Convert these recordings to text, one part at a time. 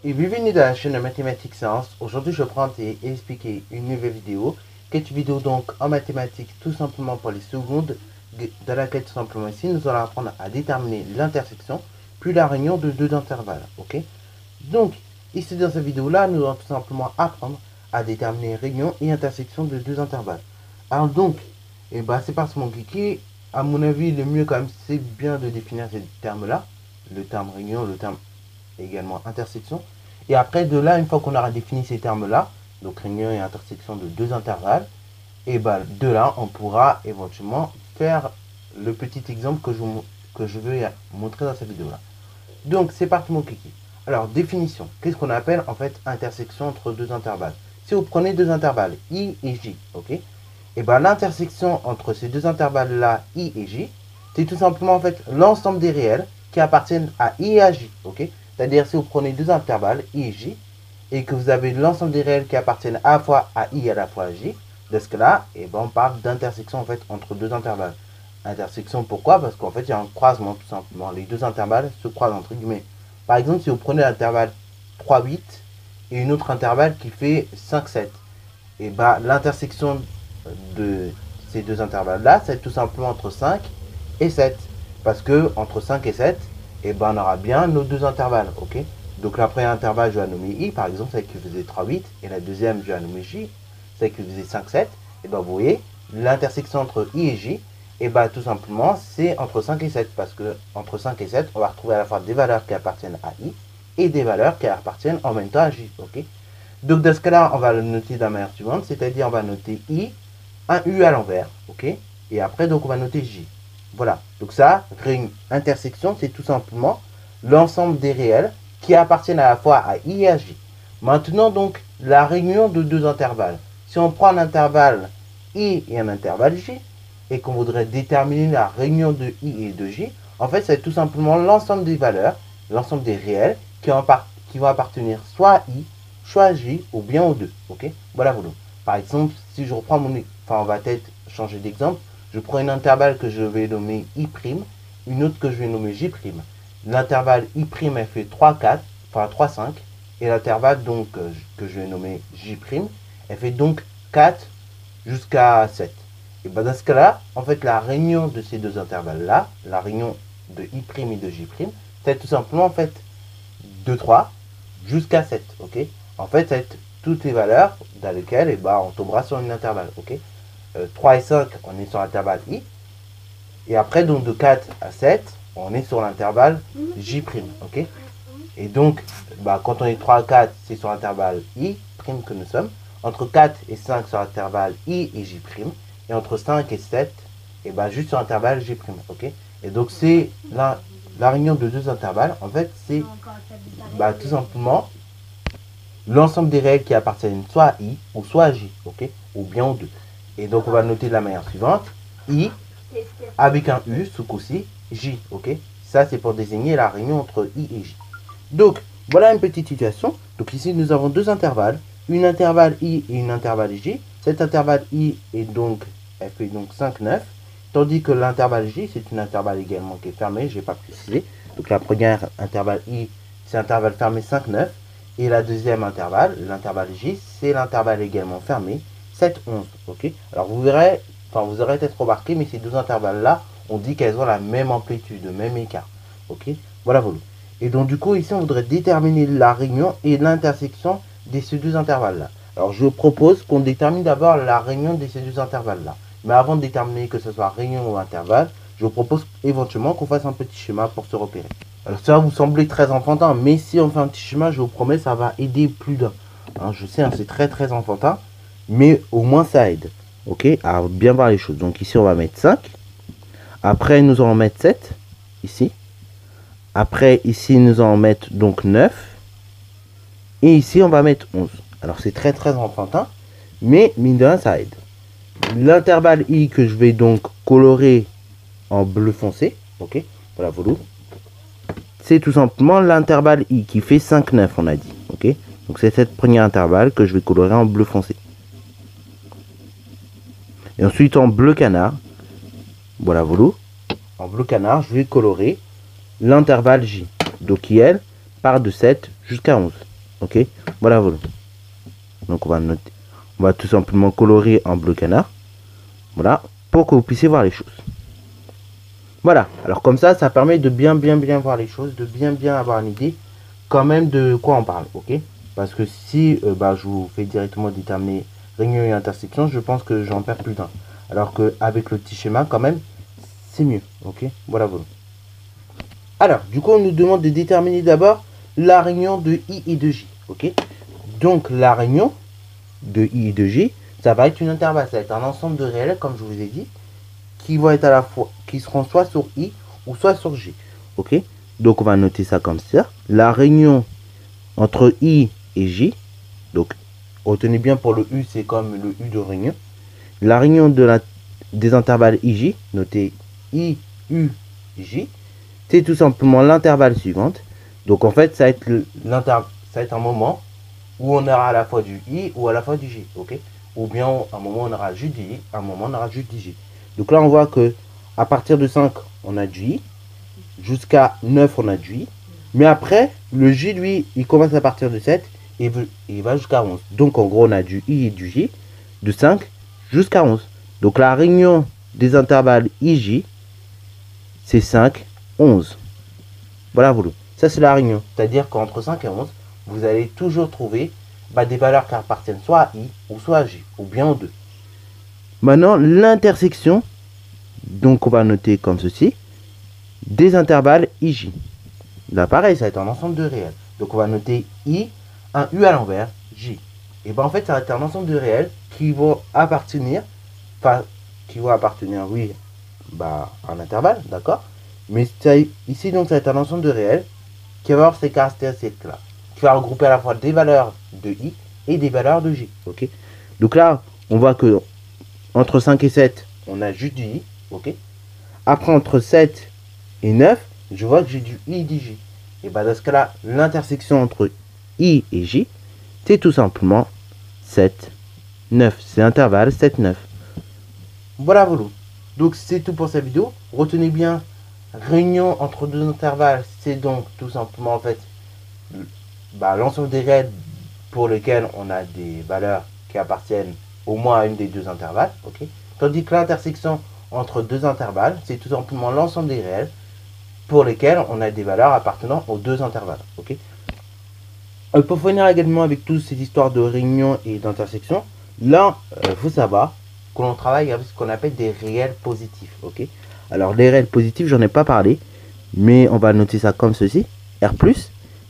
Et bienvenue dans la chaîne de Mathématiques Sciences. Aujourd'hui, je prends et expliquer une nouvelle vidéo. Cette vidéo donc en mathématiques tout simplement pour les secondes, dans laquelle tout simplement ici nous allons apprendre à déterminer l'intersection puis la réunion de deux intervalles. Ok. Donc ici dans cette vidéo là, nous allons tout simplement apprendre à déterminer réunion et intersection de deux intervalles. Alors donc, c'est parti mon kiki. À mon avis, le mieux quand même, c'est bien de définir ces termes là, le terme réunion, le terme également intersection. Et après, de là, une fois qu'on aura défini ces termes-là, donc réunion et intersection de deux intervalles, et de là, on pourra éventuellement faire le petit exemple que je vais montrer dans cette vidéo-là. Donc, c'est parti mon kiki. Alors, définition. Qu'est-ce qu'on appelle en fait intersection entre deux intervalles? Si vous prenez deux intervalles, I et J, ok? Et l'intersection entre ces deux intervalles-là, I et J, c'est tout simplement en fait l'ensemble des réels qui appartiennent à I et à J, ok? C'est-à-dire si vous prenez deux intervalles, I et J, et que vous avez l'ensemble des réels qui appartiennent à la fois à I et à la fois à J, de ce cas-là, on parle d'intersection en fait entre deux intervalles. Intersection, pourquoi? Parce qu'en fait, il y a un croisement tout simplement. Les deux intervalles se croisent entre guillemets. Par exemple, si vous prenez l'intervalle 3, 8 et une autre intervalle qui fait 5, 7, et l'intersection de ces deux intervalles-là, c'est tout simplement entre 5 et 7. Parce que entre 5 et 7, on aura bien nos deux intervalles, ok? Donc la première intervalle, je vais la nommer I, par exemple, celle qui faisait 3, 8, et la deuxième, je vais la nommer J, celle qui faisait 5, 7. Et vous voyez, l'intersection entre I et J, tout simplement, c'est entre 5 et 7, parce que entre 5 et 7, on va retrouver à la fois des valeurs qui appartiennent à I, et des valeurs qui appartiennent en même temps à J, ok? Donc dans ce cas-là, on va le noter de la manière suivante, c'est-à-dire on va noter I, un U à l'envers, ok? Et après, donc on va noter J. Voilà, donc ça, une intersection, c'est tout simplement l'ensemble des réels qui appartiennent à la fois à I et à J. Maintenant, donc, la réunion de deux intervalles. Si on prend un intervalle I et un intervalle J, et qu'on voudrait déterminer la réunion de I et de J, en fait, c'est tout simplement l'ensemble des valeurs, l'ensemble des réels qui vont appartenir soit à I, soit à J, ou bien aux deux. Ok? Voilà, voilà. Par exemple, si je reprends on va peut-être changer d'exemple. Je prends une intervalle que je vais nommer I', une autre que je vais nommer J'. L'intervalle I', elle fait 3, 4, enfin 3, 5. Et l'intervalle donc que je vais nommer J', elle fait donc 4 jusqu'à 7. Et dans ce cas-là, en fait, la réunion de ces deux intervalles-là, la réunion de I' et de J', c'est tout simplement en fait de 3 jusqu'à 7. Ok? En fait, c'est toutes les valeurs dans lesquelles on tombera sur une intervalle. Ok? 3 et 5, on est sur l'intervalle I. Et après, donc de 4 à 7, on est sur l'intervalle J'. Ok? Et donc, quand on est 3 à 4, c'est sur l'intervalle I' que nous sommes. Entre 4 et 5 sur l'intervalle I et J'. Et entre 5 et 7, juste sur l'intervalle J'. Ok? Et donc, c'est la réunion de deux intervalles. En fait, c'est tout simplement l'ensemble des réels qui appartiennent soit à I ou soit à J. Ok? Ou bien aux deux. Et donc, on va noter de la manière suivante. I avec un U, ce coup-ci, J, ok? Ça, c'est pour désigner la réunion entre I et J. Donc, voilà une petite situation. Donc ici, nous avons deux intervalles. Une intervalle I et une intervalle J. Cet intervalle I est donc, elle fait donc 5, 9. Tandis que l'intervalle J, c'est une intervalle également qui est fermée, je n'ai pas précisé. Donc la première intervalle I, c'est intervalle fermé 5, 9. Et la deuxième intervalle, l'intervalle J, c'est l'intervalle également fermé 7, 11. Ok? Alors vous verrez, vous aurez peut-être remarqué, mais ces deux intervalles-là, on dit qu'elles ont la même amplitude, le même écart. Ok? Voilà, voilà. Et donc du coup, ici, on voudrait déterminer la réunion et l'intersection de ces deux intervalles-là. Alors je propose qu'on détermine d'abord la réunion de ces deux intervalles-là. Mais avant de déterminer que ce soit réunion ou intervalle, je vous propose éventuellement qu'on fasse un petit schéma pour se repérer. Alors ça va vous sembler très enfantin, mais si on fait un petit schéma, je vous promets, ça va aider plus d'un. Je sais, c'est très très enfantin, mais au moins ça aide. Ok, à bien voir les choses. Donc ici, on va mettre 5. Après, nous allons mettre 7, ici. Après, ici, nous allons mettre donc 9. Et ici, on va mettre 11. Alors, c'est très très enfantin, mais mine de rien, ça aide. L'intervalle I que je vais donc colorer en bleu foncé, ok, voilà, voilà. C'est tout simplement l'intervalle I qui fait 5, 9, on a dit, ok. Donc, c'est cette première intervalle que je vais colorer en bleu foncé. Et ensuite, en bleu canard, voilà, voilà. En bleu canard, je vais colorer l'intervalle J. Donc, qui, elle, part de 7 jusqu'à 11. Ok, voilà, voilà. Donc on va noter, on va tout simplement colorer en bleu canard. Voilà, pour que vous puissiez voir les choses. Voilà, alors comme ça permet de bien voir les choses, de bien avoir une idée quand même de quoi on parle, ok? Parce que si je vous fais directement déterminer réunion et intersection, je pense que j'en perds plus d'un. Alors qu'avec le petit schéma, quand même, c'est mieux, ok? Voilà, voilà. Alors, du coup, on nous demande de déterminer d'abord la réunion de I et de J, ok? Donc, la réunion de I et de J, ça va être une intervalle, ça va être un ensemble de réels, comme je vous ai dit, qui vont être à la fois, qui seront soit sur I ou soit sur J, ok? Donc, on va noter ça comme ça. La réunion entre I et J, donc, retenez bien pour le U, c'est comme le U de réunion. La réunion des intervalles IJ, notez I, U, J, c'est tout simplement l'intervalle suivante. Donc en fait, ça va être un moment où on aura à la fois du I ou à la fois du J, ok? Ou bien à un moment on aura juste du I, à un moment on aura juste du J. Donc là on voit que à partir de 5 on a du I, jusqu'à 9 on a du I, mais après le J lui il commence à partir de 7 et il va jusqu'à 11. Donc en gros on a du I et du J de 5 jusqu'à 11. Donc la réunion des intervalles IJ c'est 5, 11. Voilà, voilà. Ça, c'est la réunion. C'est-à-dire qu'entre 5 et 11, vous allez toujours trouver des valeurs qui appartiennent soit à I ou soit à J, ou bien aux deux. Maintenant, l'intersection, donc on va noter comme ceci, des intervalles IJ. Là, pareil, ça va être un ensemble de réels. Donc on va noter I, un U à l'envers, J. Et en fait, ça va être un ensemble de réels qui vont appartenir, oui, à un intervalle, d'accord? Mais ici, donc, ça va être un ensemble de réels qui va avoir ces caractéristiques-là, qui va regrouper à la fois des valeurs de I et des valeurs de J, ok? Donc là, on voit que entre 5 et 7, on a juste du I, ok? Après, entre 7 et 9, je vois que j'ai du I et du J. Et dans ce cas-là, l'intersection entre I et J, c'est tout simplement 7, 9. C'est l'intervalle 7, 9. Voilà, voilà. Donc c'est tout pour cette vidéo. Retenez bien, réunion entre deux intervalles, c'est donc tout simplement en fait l'ensemble des réels pour lesquels on a des valeurs qui appartiennent au moins à une des deux intervalles, ok? Tandis que l'intersection entre deux intervalles, c'est tout simplement l'ensemble des réels pour lesquels on a des valeurs appartenant aux deux intervalles, ok? Pour finir également avec toutes ces histoires de réunion et d'intersection, là, il faut savoir que l'on travaille avec ce qu'on appelle des réels positifs, ok? Alors, les réels positifs, j'en ai pas parlé, mais on va noter ça comme ceci, R+,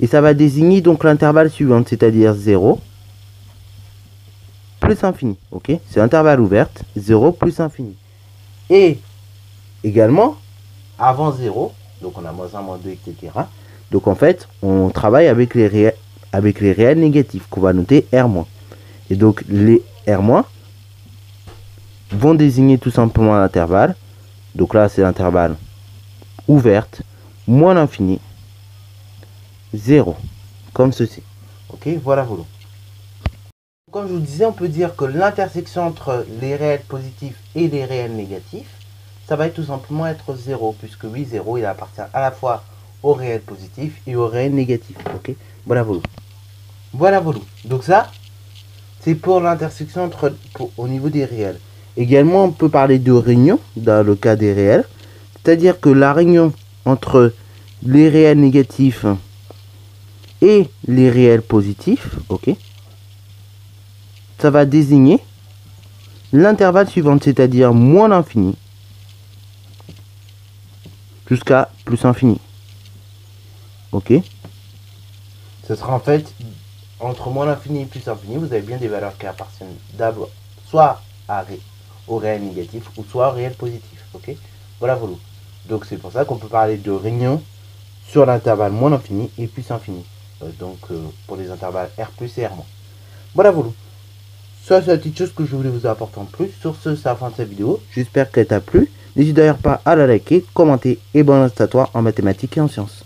et ça va désigner donc l'intervalle suivant, c'est-à-dire 0 plus infini, ok? C'est l'intervalle ouverte, 0 plus infini. Et également, avant 0, donc on a moins 1, moins 2, etc. Donc en fait, on travaille avec les réels négatifs, qu'on va noter R-. Et donc les R- vont désigner tout simplement l'intervalle. Donc là, c'est l'intervalle ouverte, moins l'infini, 0, comme ceci. Ok, voilà, voilà. Comme je vous disais, on peut dire que l'intersection entre les réels positifs et les réels négatifs, ça va tout simplement être 0, puisque oui, 0, il appartient à la fois au réel positif et au réel négatif. Ok, voilà, voilà. Voilà, voilà. Donc ça, c'est pour l'intersection au niveau des réels. Également, on peut parler de réunion dans le cas des réels. C'est-à-dire que la réunion entre les réels négatifs et les réels positifs, ok, ça va désigner l'intervalle suivant, c'est-à-dire moins l'infini jusqu'à plus infini. Ok. Ce sera en fait entre moins l'infini et plus infini, vous avez bien des valeurs qui appartiennent d'abord soit au réel négatif ou soit au réel positif. Ok. Voilà, voilà. Donc c'est pour ça qu'on peut parler de réunion sur l'intervalle moins l'infini et plus infini. Donc pour les intervalles R+ et R-. Voilà, voilà. Ça, c'est la petite chose que je voulais vous apporter en plus. Sur ce, c'est la fin de cette vidéo. J'espère qu'elle t'a plu. N'hésite d'ailleurs pas à la liker, commenter et bonne reste à toi en mathématiques et en sciences.